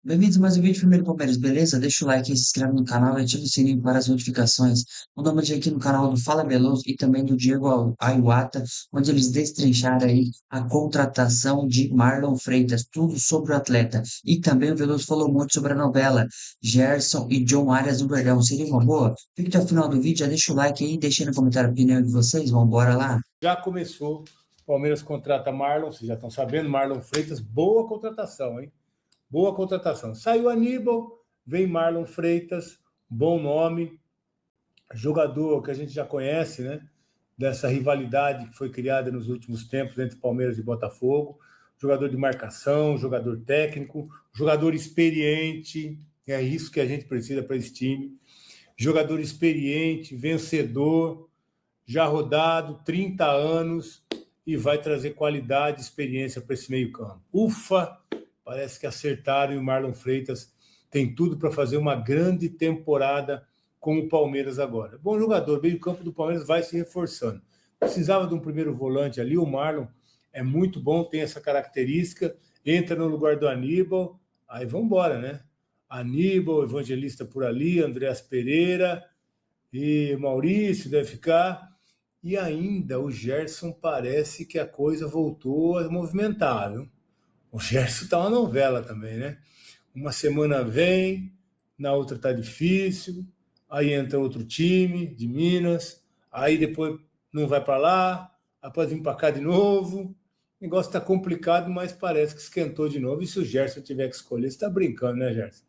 Bem-vindos a mais um vídeo Primeiro Palmeiras, beleza? Deixa o like aí, se inscreve no canal e ativa o sininho para as notificações. Manda uma dica aqui no canal do Fala Veloso e também do Diego Aiwata, onde eles destrincharam aí a contratação de Marlon Freitas, tudo sobre o atleta. E também o Veloso falou muito sobre a novela Gerson e John Arias no Verdão. Seria uma boa? Fique até o final do vídeo, já deixa o like aí, deixa no comentário a opinião de vocês, vamos embora lá? Já começou, o Palmeiras contrata Marlon, vocês já estão sabendo, Marlon Freitas, boa contratação, hein? Boa contratação. Saiu Aníbal, vem Marlon Freitas, bom nome, jogador que a gente já conhece, né? Dessa rivalidade que foi criada nos últimos tempos entre Palmeiras e Botafogo. Jogador de marcação, jogador técnico, jogador experiente, é isso que a gente precisa para esse time. Jogador experiente, vencedor, já rodado, 30 anos, e vai trazer qualidade e experiência para esse meio-campo. Ufa! Parece que acertaram e o Marlon Freitas tem tudo para fazer uma grande temporada com o Palmeiras agora. Bom jogador, meio-campo do Palmeiras vai se reforçando. Precisava de um primeiro volante ali, o Marlon é muito bom, tem essa característica, entra no lugar do Aníbal, aí vamos embora, né? Aníbal, Evangelista por ali, Andreas Pereira e Maurício deve ficar. E ainda o Gerson parece que a coisa voltou a movimentar, viu? O Gerson tá uma novela também, né? Uma semana vem, na outra tá difícil, aí entra outro time de Minas, aí depois não vai para lá, aí pode vir para cá de novo. O negócio tá complicado, mas parece que esquentou de novo. E se o Gerson tiver que escolher, você tá brincando, né, Gerson?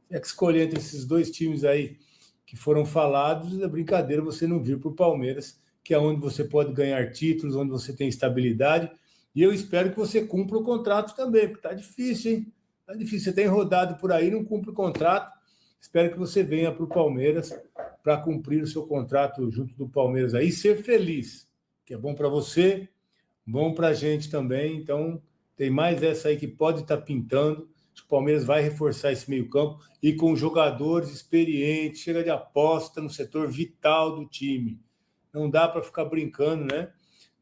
Tiver que escolher entre esses dois times aí que foram falados, é brincadeira você não vir para o Palmeiras, que é onde você pode ganhar títulos, onde você tem estabilidade. E eu espero que você cumpra o contrato também, porque tá difícil, hein? Tá difícil. Você tem rodado por aí, não cumpre o contrato. Espero que você venha para o Palmeiras para cumprir o seu contrato junto do Palmeiras aí e ser feliz, que é bom para você, bom para a gente também. Então, tem mais essa aí que pode estar pintando. Acho que o Palmeiras vai reforçar esse meio-campo e com jogadores experientes, chega de aposta no setor vital do time. Não dá para ficar brincando, né?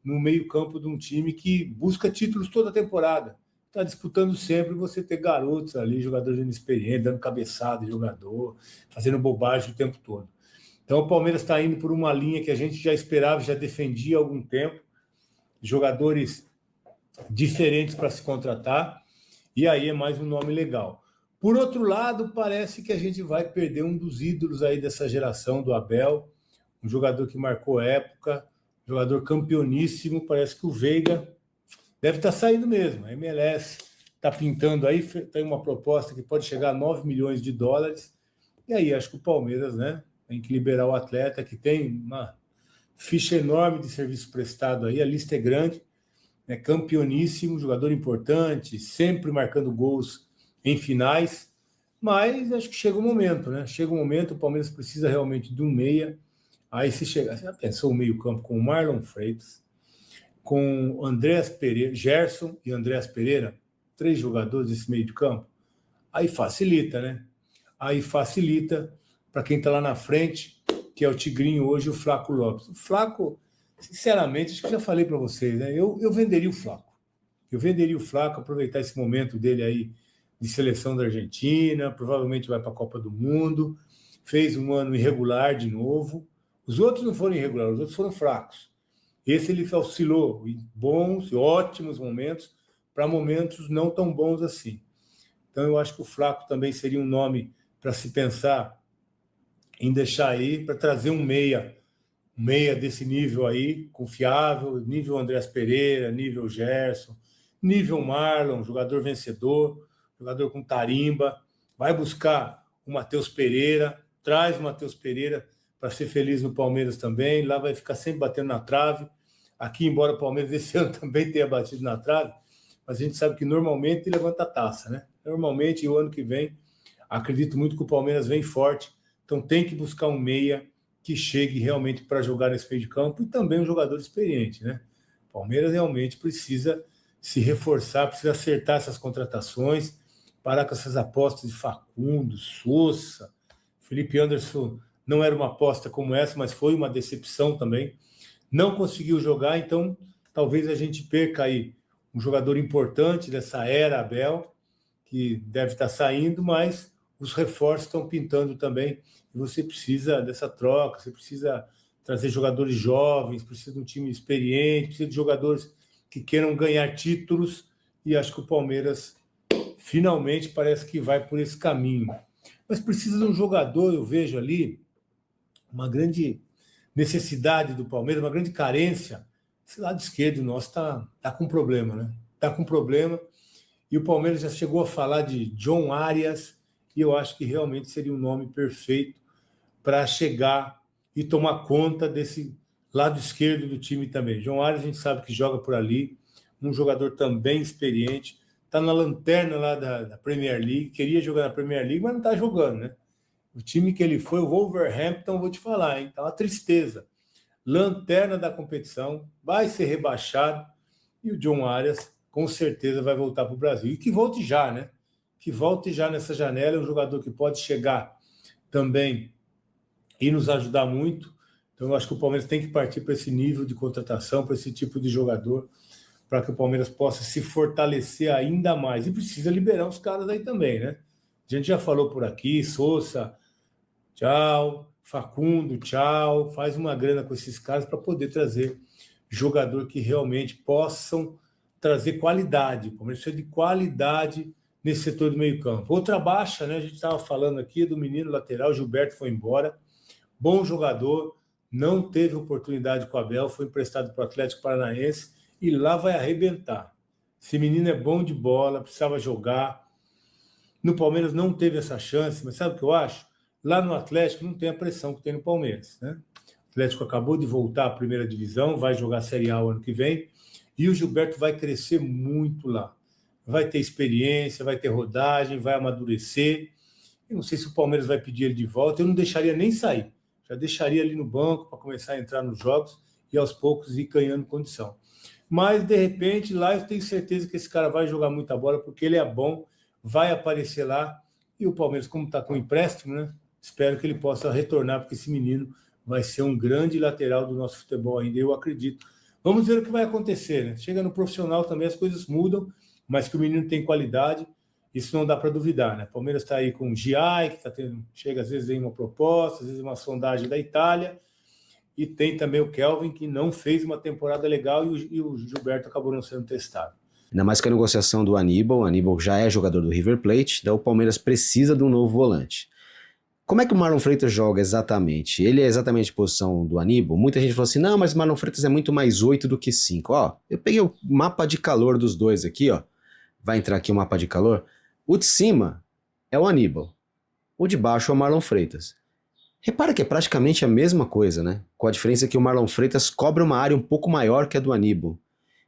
No meio-campo de um time que busca títulos toda a temporada. Está disputando sempre você ter garotos ali, jogadores inexperientes, dando cabeçada de jogador, fazendo bobagem o tempo todo. Então o Palmeiras está indo por uma linha que a gente já esperava, já defendia há algum tempo, jogadores diferentes para se contratar, e aí é mais um nome legal. Por outro lado, parece que a gente vai perder um dos ídolos aí dessa geração do Abel, um jogador que marcou época, jogador campeoníssimo, parece que o Veiga deve estar saindo mesmo. A MLS está pintando aí, tem uma proposta que pode chegar a 9 milhões de dólares, e aí acho que o Palmeiras, né, tem que liberar o atleta, que tem uma ficha enorme de serviço prestado aí, a lista é grande, né, campeoníssimo, jogador importante, sempre marcando gols em finais, mas acho que chega o momento, né? Chega o momento, o Palmeiras precisa realmente de um meia. Aí se chegar, você já pensou o meio-campo com o Marlon Freitas, com Andreas Pereira, Gerson e Andreas Pereira, 3 jogadores desse meio de campo? Aí facilita, né? Aí facilita para quem está lá na frente, que é o Tigrinho hoje, o Flaco Lopes. O Flaco, sinceramente, acho que já falei para vocês, né? Eu venderia o Flaco. Eu venderia o Flaco, aproveitar esse momento dele aí de seleção da Argentina, provavelmente vai para a Copa do Mundo, fez um ano irregular de novo. Os outros não foram irregulares, os outros foram fracos. Esse ele oscilou em bons e ótimos momentos para momentos não tão bons assim. Então eu acho que o Flaco também seria um nome para se pensar em deixar aí, para trazer um meia desse nível aí, confiável, nível Andreas Pereira, nível Gerson, nível Marlon, jogador vencedor, jogador com tarimba, vai buscar o Matheus Pereira, traz o Matheus Pereira para ser feliz no Palmeiras também, lá vai ficar sempre batendo na trave. Aqui, embora o Palmeiras esse ano também tenha batido na trave, mas a gente sabe que normalmente levanta a taça, né? Normalmente, o ano que vem, acredito muito que o Palmeiras vem forte, então tem que buscar um meia que chegue realmente para jogar nesse meio de campo e também um jogador experiente, né? O Palmeiras realmente precisa se reforçar, precisa acertar essas contratações, parar com essas apostas de Facundo, Sousa, Felipe Anderson não era uma aposta como essa, mas foi uma decepção também. Não conseguiu jogar, então talvez a gente perca aí um jogador importante dessa era Abel, que deve estar saindo, mas os reforços estão pintando também, e você precisa dessa troca, você precisa trazer jogadores jovens, precisa de um time experiente, precisa de jogadores que queiram ganhar títulos, e acho que o Palmeiras finalmente parece que vai por esse caminho. Mas precisa de um jogador, eu vejo ali, uma grande necessidade do Palmeiras, uma grande carência. Esse lado esquerdo nosso está com problema, né? Está com problema. E o Palmeiras já chegou a falar de John Arias, e eu acho que realmente seria um nome perfeito para chegar e tomar conta desse lado esquerdo do time também. John Arias, a gente sabe que joga por ali, um jogador também experiente, está na lanterna lá da Premier League, queria jogar na Premier League, mas não está jogando, né? O time que ele foi, o Wolverhampton, vou te falar, hein? Tá uma tristeza. Lanterna da competição, vai ser rebaixado, e o John Arias com certeza vai voltar para o Brasil. E que volte já, né? Que volte já nessa janela, é um jogador que pode chegar também e nos ajudar muito. Então eu acho que o Palmeiras tem que partir para esse nível de contratação, para esse tipo de jogador, para que o Palmeiras possa se fortalecer ainda mais. E precisa liberar os caras aí também, né? A gente já falou por aqui, Sousa, tchau, Facundo, tchau, faz uma grana com esses caras para poder trazer jogador que realmente possam trazer qualidade. O Palmeiras precisa de qualidade nesse setor do meio-campo. Outra baixa, né? A gente estava falando aqui do menino lateral, Gilberto foi embora. Bom jogador, não teve oportunidade com o Abel, foi emprestado para o Atlético Paranaense e lá vai arrebentar. Esse menino é bom de bola, precisava jogar. No Palmeiras não teve essa chance, mas sabe o que eu acho? Lá no Atlético não tem a pressão que tem no Palmeiras, né? O Atlético acabou de voltar à primeira divisão, vai jogar a Série A o ano que vem, e o Gilberto vai crescer muito lá. Vai ter experiência, vai ter rodagem, vai amadurecer. Eu não sei se o Palmeiras vai pedir ele de volta, eu não deixaria nem sair. Já deixaria ali no banco para começar a entrar nos jogos e aos poucos ir ganhando condição. Mas, de repente, lá eu tenho certeza que esse cara vai jogar muita bola, porque ele é bom, vai aparecer lá, e o Palmeiras, como está com empréstimo, né? Espero que ele possa retornar, porque esse menino vai ser um grande lateral do nosso futebol ainda, eu acredito. Vamos ver o que vai acontecer, né? Chega no profissional também, as coisas mudam, mas que o menino tem qualidade, isso não dá para duvidar, né? O Palmeiras está aí com o Giai, que chega às vezes em uma proposta, às vezes uma sondagem da Itália, e tem também o Kelvin, que não fez uma temporada legal, e o Gilberto acabou não sendo testado. Ainda mais que a negociação do Aníbal, o Aníbal já é jogador do River Plate, então o Palmeiras precisa de um novo volante. Como é que o Marlon Freitas joga exatamente? Ele é exatamente a posição do Aníbal? Muita gente falou assim, não, mas o Marlon Freitas é muito mais 8 do que 5. Ó, eu peguei o mapa de calor dos dois aqui, ó. Vai entrar aqui o mapa de calor. O de cima é o Aníbal. O de baixo é o Marlon Freitas. Repara que é praticamente a mesma coisa, né? Com a diferença que o Marlon Freitas cobre uma área um pouco maior que a do Aníbal.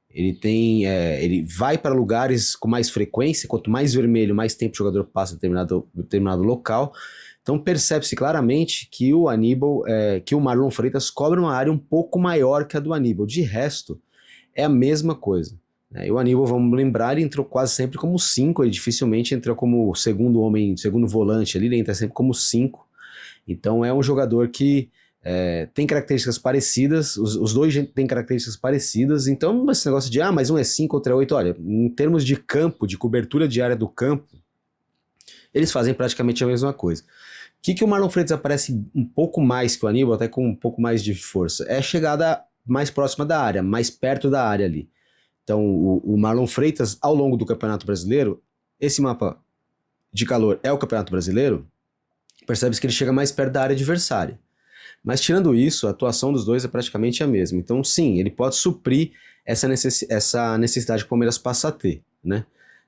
Ele vai para lugares com mais frequência, quanto mais vermelho, mais tempo o jogador passa em determinado local. Então percebe-se claramente que o Aníbal, que o Marlon Freitas cobre uma área um pouco maior que a do Aníbal. De resto, é a mesma coisa. E o Aníbal, vamos lembrar, ele entrou quase sempre como 5, ele dificilmente entrou como segundo homem, segundo volante ali, ele entra sempre como 5. Então é um jogador que tem características parecidas, os dois têm características parecidas, então esse negócio de, mas um é 5, outro é 8, olha, em termos de campo, de cobertura de área do campo, eles fazem praticamente a mesma coisa. O que o Marlon Freitas aparece um pouco mais que o Aníbal, até com um pouco mais de força? É a chegada mais próxima da área, mais perto da área ali. Então o Marlon Freitas, ao longo do Campeonato Brasileiro, esse mapa de calor é o Campeonato Brasileiro, percebe-se que ele chega mais perto da área adversária. Mas tirando isso, a atuação dos dois é praticamente a mesma. Então sim, ele pode suprir essa necessidade que o Palmeiras passa a ter, né?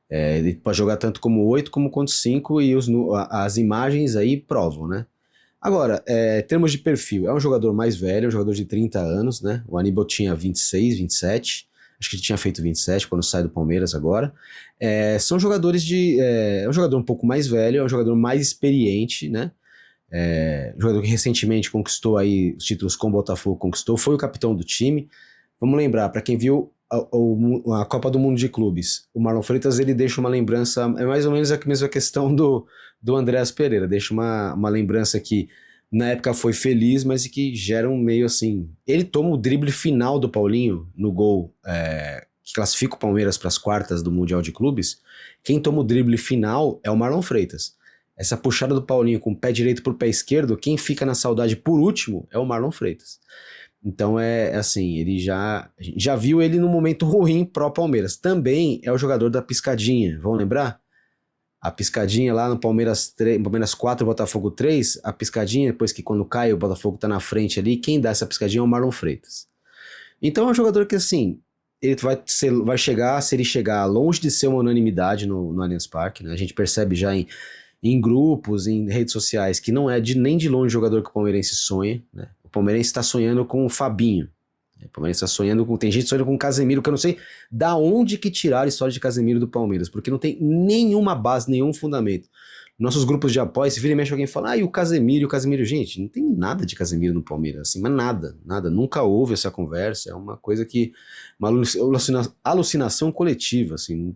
Ele pode jogar tanto como 8 como quanto 5 e as imagens aí provam, né? Agora, em termos de perfil, é um jogador mais velho, é um jogador de 30 anos, né? O Aníbal tinha 26, 27, acho que ele tinha feito 27 quando sai do Palmeiras agora. São jogadores é um jogador um pouco mais velho, é um jogador mais experiente, né? Um jogador que recentemente conquistou aí os títulos com o Botafogo, foi o capitão do time. Vamos lembrar, para quem viu a Copa do Mundo de Clubes, o Marlon Freitas ele deixa uma lembrança, é mais ou menos a mesma questão do Andreas Pereira, deixa uma lembrança que na época foi feliz, mas que gera um meio assim, ele toma o drible final do Paulinho no gol que classifica o Palmeiras para as quartas do Mundial de Clubes, quem toma o drible final é o Marlon Freitas. Essa puxada do Paulinho com o pé direito pro pé esquerdo, quem fica na saudade por último é o Marlon Freitas. Então é assim, ele já viu ele no momento ruim pró Palmeiras. Também é o jogador da piscadinha, vão lembrar? A piscadinha lá no Palmeiras 3, Palmeiras 4, Botafogo 3, a piscadinha, depois que quando cai o Botafogo tá na frente ali, quem dá essa piscadinha é o Marlon Freitas. Então é um jogador que assim, ele vai chegar, se ele chegar longe de ser uma unanimidade no Allianz Parque, né? A gente percebe já em grupos, em redes sociais, que não é nem de longe o jogador que o palmeirense sonha, né? O palmeirense está sonhando com o Fabinho. O Palmeiras está sonhando com... Tem gente sonhando com o Casemiro, que eu não sei da onde que tiraram a história de Casemiro do Palmeiras, porque não tem nenhuma base, nenhum fundamento. Nossos grupos de apoio, se vira e mexe alguém fala, e o Casemiro, gente, não tem nada de Casemiro no Palmeiras, assim, mas nada, nunca houve essa conversa, é uma coisa que, uma alucinação coletiva, assim,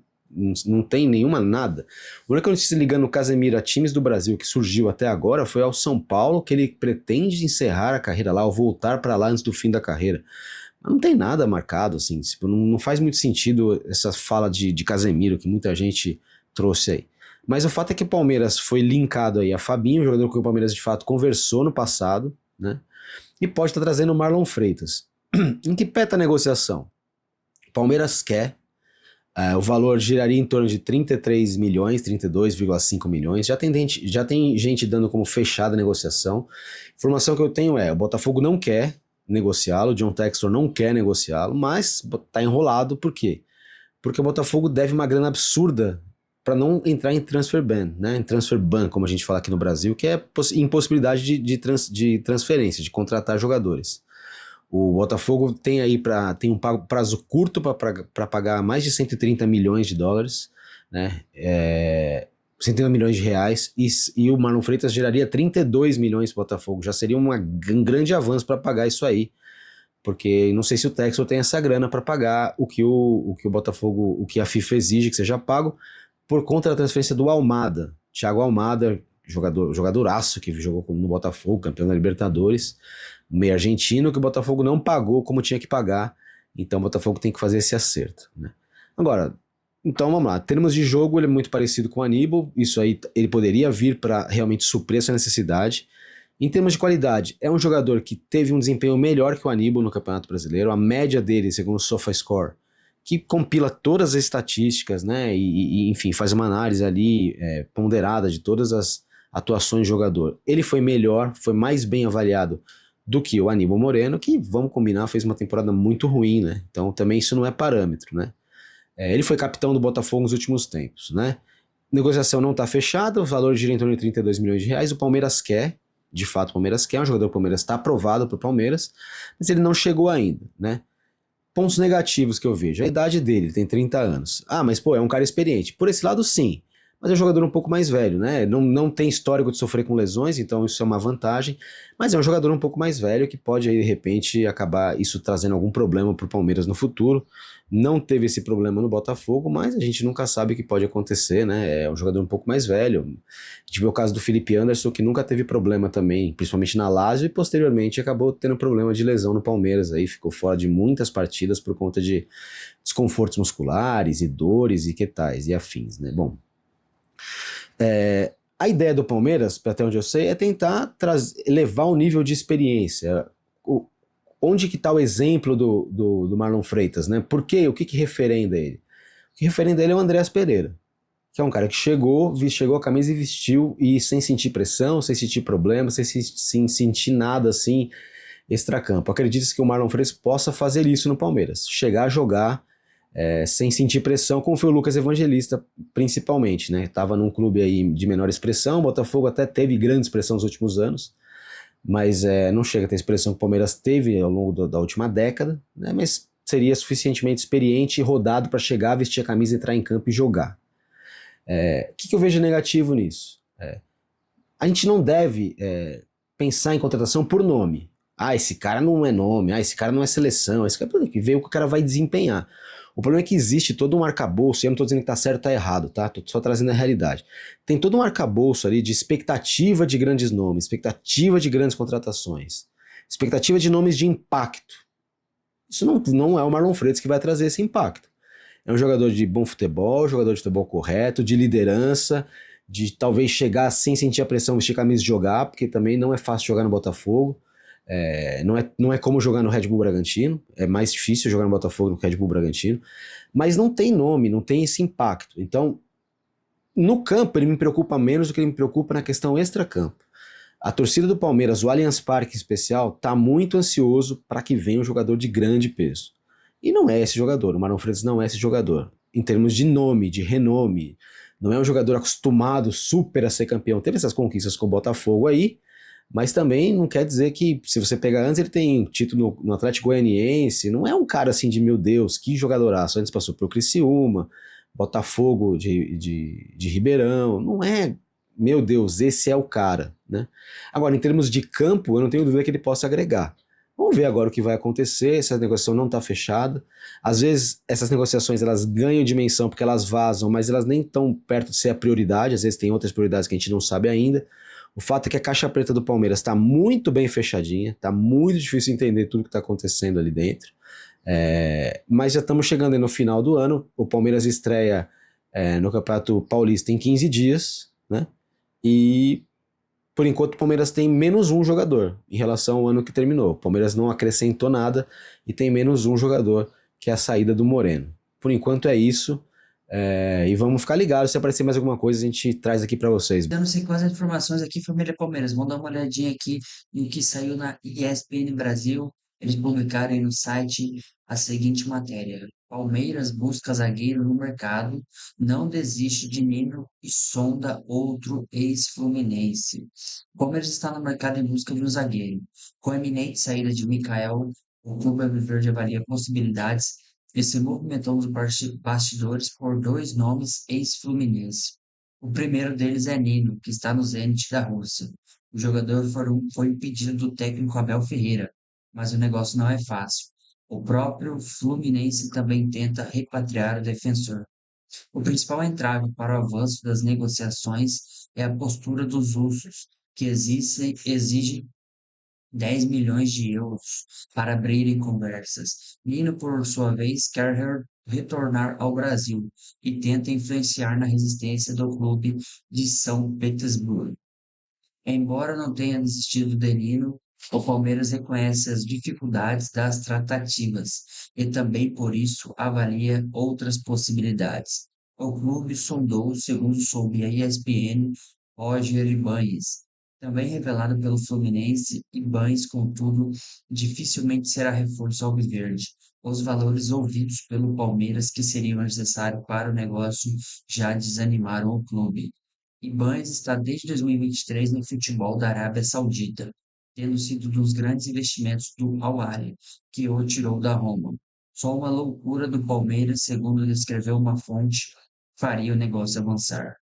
não tem nenhuma nada. A única notícia ligando o Casemiro a times do Brasil que surgiu até agora foi ao São Paulo, que ele pretende encerrar a carreira lá, ou voltar para lá antes do fim da carreira. Mas não tem nada marcado, assim, tipo, não faz muito sentido essa fala de Casemiro que muita gente trouxe aí. Mas o fato é que o Palmeiras foi linkado aí a Fabinho, jogador com o Palmeiras de fato conversou no passado, né? E pode estar trazendo o Marlon Freitas. Em que pé tá a negociação? O Palmeiras quer, o valor giraria em torno de 33 milhões, 32,5 milhões. Já tem gente dando como fechada a negociação. Informação que eu tenho o Botafogo não quer negociá-lo, o John Textor não quer negociá-lo, mas tá enrolado, por quê? Porque o Botafogo deve uma grana absurda para não entrar em transfer ban, né? Em transfer ban, como a gente fala aqui no Brasil, que é impossibilidade de transferência, de contratar jogadores. O Botafogo tem aí tem um prazo curto para pagar mais de 130 milhões de dólares, né? 130 milhões de reais, e o Marlon Freitas geraria 32 milhões para o Botafogo. Já seria um grande avanço para pagar isso aí, porque não sei se o Textor tem essa grana para pagar o que o Botafogo, o que a FIFA exige que seja pago, por conta da transferência do Almada. Thiago Almada, jogadoraço que jogou no Botafogo, campeão da Libertadores, meio argentino, que o Botafogo não pagou como tinha que pagar, então o Botafogo tem que fazer esse acerto, né? Agora, então vamos lá, em termos de jogo ele é muito parecido com o Aníbal, isso aí ele poderia vir para realmente suprir essa necessidade. Em termos de qualidade, é um jogador que teve um desempenho melhor que o Aníbal no Campeonato Brasileiro, a média dele, segundo o SofaScore, que compila todas as estatísticas, né, e enfim, faz uma análise ali ponderada de todas as atuações do jogador. Ele foi melhor, foi mais bem avaliado do que o Aníbal Moreno, que, vamos combinar, fez uma temporada muito ruim, né, então também isso não é parâmetro, né. Ele foi capitão do Botafogo nos últimos tempos, né. Negociação não está fechada, o valor gira em torno de 32 milhões de reais, o Palmeiras quer, de fato o Palmeiras quer, um jogador do Palmeiras está aprovado para o Palmeiras, mas ele não chegou ainda, né. Pontos negativos que eu vejo, a idade dele, ele tem 30 anos. Mas pô, é um cara experiente. Por esse lado, sim. Mas é um jogador um pouco mais velho, né? Não tem histórico de sofrer com lesões, então isso é uma vantagem. Mas é um jogador um pouco mais velho que pode, aí, de repente, acabar isso trazendo algum problema para o Palmeiras no futuro. Não teve esse problema no Botafogo, mas a gente nunca sabe o que pode acontecer, né? É um jogador um pouco mais velho. A gente vê o caso do Felipe Anderson, que nunca teve problema também, principalmente na Lazio, e posteriormente acabou tendo problema de lesão no Palmeiras. Aí ficou fora de muitas partidas por conta de desconfortos musculares e dores e que tais e afins, né? Bom, a ideia do Palmeiras, até onde eu sei, é tentar elevar o nível de experiência. Onde que está o exemplo do Marlon Freitas, né? Por quê? O que referenda ele? O que referenda ele é o Andreas Pereira, que é um cara que chegou a camisa e vestiu, e sem sentir pressão, sem sentir problema, sem sentir nada assim extracampo. Acredita-se que o Marlon Freitas possa fazer isso no Palmeiras, chegar a jogar sem sentir pressão, como foi o Lucas Evangelista, principalmente, né? Estava num clube aí de menor expressão, o Botafogo até teve grande expressão nos últimos anos, mas não chega a ter a expressão que o Palmeiras teve ao longo da última década, né? Mas seria suficientemente experiente e rodado para chegar, vestir a camisa, entrar em campo e jogar. O que eu vejo negativo nisso? A gente não deve pensar em contratação por nome. Esse cara não é nome, esse cara não é seleção, esse cara tem que ver o que o cara vai desempenhar. O problema é que existe todo um arcabouço, e eu não estou dizendo que está certo ou está errado, tá? Estou só trazendo a realidade. Tem todo um arcabouço ali de expectativa de grandes nomes, expectativa de grandes contratações, expectativa de nomes de impacto. Isso não é o Marlon Freitas que vai trazer esse impacto. É um jogador de bom futebol, jogador de futebol correto, de liderança, de talvez chegar sem sentir a pressão, vestir camisa e jogar, porque também não é fácil jogar no Botafogo. Não é como jogar no Red Bull Bragantino, é mais difícil jogar no Botafogo do que no Red Bull Bragantino, mas não tem nome, não tem esse impacto. Então, no campo, ele me preocupa menos do que ele me preocupa na questão extracampo. A torcida do Palmeiras, o Allianz Parque em especial, está muito ansioso para que venha um jogador de grande peso. E não é esse jogador, o Marlon Freitas não é esse jogador. Em termos de nome, de renome, não é um jogador acostumado super a ser campeão. Teve essas conquistas com o Botafogo aí, mas também não quer dizer que, se você pegar antes, ele tem título no Atlético Goianiense, não é um cara assim de, meu Deus, que jogadoraço. Antes passou pelo Criciúma, Botafogo de Ribeirão, não é, meu Deus, esse é o cara, né? Agora, em termos de campo, eu não tenho dúvida que ele possa agregar. Vamos ver agora o que vai acontecer, essa negociação não está fechada. Às vezes, essas negociações elas ganham dimensão porque elas vazam, mas elas nem estão perto de ser a prioridade, às vezes tem outras prioridades que a gente não sabe ainda. O fato é que a caixa preta do Palmeiras está muito bem fechadinha, está muito difícil entender tudo que está acontecendo ali dentro. Mas já estamos chegando aí no final do ano. O Palmeiras estreia no Campeonato Paulista em 15 dias, né? E por enquanto o Palmeiras tem menos um jogador em relação ao ano que terminou. O Palmeiras não acrescentou nada e tem menos um jogador, que é a saída do Moreno. Por enquanto é isso. E vamos ficar ligados, se aparecer mais alguma coisa a gente traz aqui para vocês. Eu não sei quais as informações aqui, família Palmeiras. Vamos dar uma olhadinha aqui no que saiu na ESPN Brasil. Eles publicaram aí no site a seguinte matéria: Palmeiras busca zagueiro no mercado, não desiste de Nino e sonda outro ex-fluminense. O Palmeiras está no mercado em busca de um zagueiro. Com a iminente saída de Mikael, o clube alviverde avalia possibilidades e se movimentou nos bastidores por dois nomes ex-fluminense. O primeiro deles é Nino, que está no Zenit da Rússia. O jogador foi um pedido do técnico Abel Ferreira, mas o negócio não é fácil. O próprio Fluminense também tenta repatriar o defensor. O principal entrave para o avanço das negociações é a postura dos russos, que exige 10 milhões de euros para abrirem conversas. Nino, por sua vez, quer retornar ao Brasil e tenta influenciar na resistência do clube de São Petersburgo. Embora não tenha desistido de Nino, o Palmeiras reconhece as dificuldades das tratativas e também por isso avalia outras possibilidades. O clube sondou, segundo soube a ESPN, Roger Ibañez, também revelado pelo Fluminense. Ibañez, contudo, dificilmente será reforço alviverde. Os valores ouvidos pelo Palmeiras que seriam necessários para o negócio já desanimaram o clube. Ibañez está desde 2023 no futebol da Arábia Saudita, tendo sido um dos grandes investimentos do Al Ahly, que o tirou da Roma. Só uma loucura do Palmeiras, segundo descreveu uma fonte, faria o negócio avançar.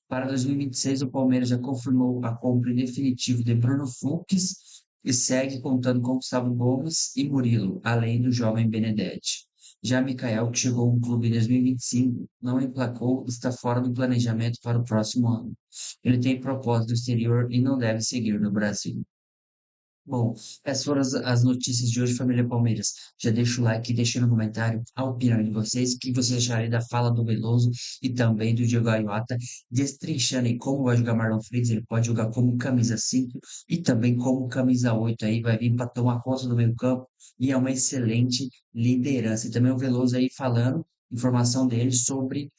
Para 2026, o Palmeiras já confirmou a compra em definitivo de Bruno Fux e segue contando com Gustavo Gomes e Murilo, além do jovem Benedetti. Já Mikael, que chegou ao clube em 2025, não emplacou e está fora do planejamento para o próximo ano. Ele tem propósito do exterior e não deve seguir no Brasil. Bom, essas foram as notícias de hoje, família Palmeiras. Já deixa o like, deixa no comentário a opinião de vocês, o que vocês acharem da fala do Veloso e também do Diego Ayoata, destrinchando aí como vai jogar Marlon Freitas. Ele pode jogar como camisa 5 e também como camisa 8 aí, vai vir para tomar conta do meio campo e é uma excelente liderança. E também o Veloso aí falando, informação dele sobre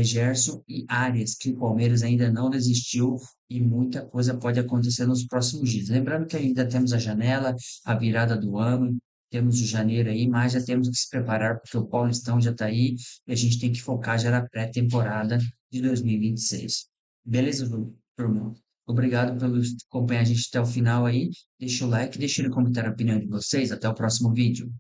Gerson e Arias, que o Palmeiras ainda não desistiu e muita coisa pode acontecer nos próximos dias. Lembrando que ainda temos a janela, a virada do ano, temos o janeiro aí, mas já temos que se preparar porque o Paulistão já está aí e a gente tem que focar já na pré-temporada de 2026. Beleza, turma? Obrigado por acompanhar a gente até o final aí. Deixa o like, deixa no comentário a opinião de vocês. Até o próximo vídeo.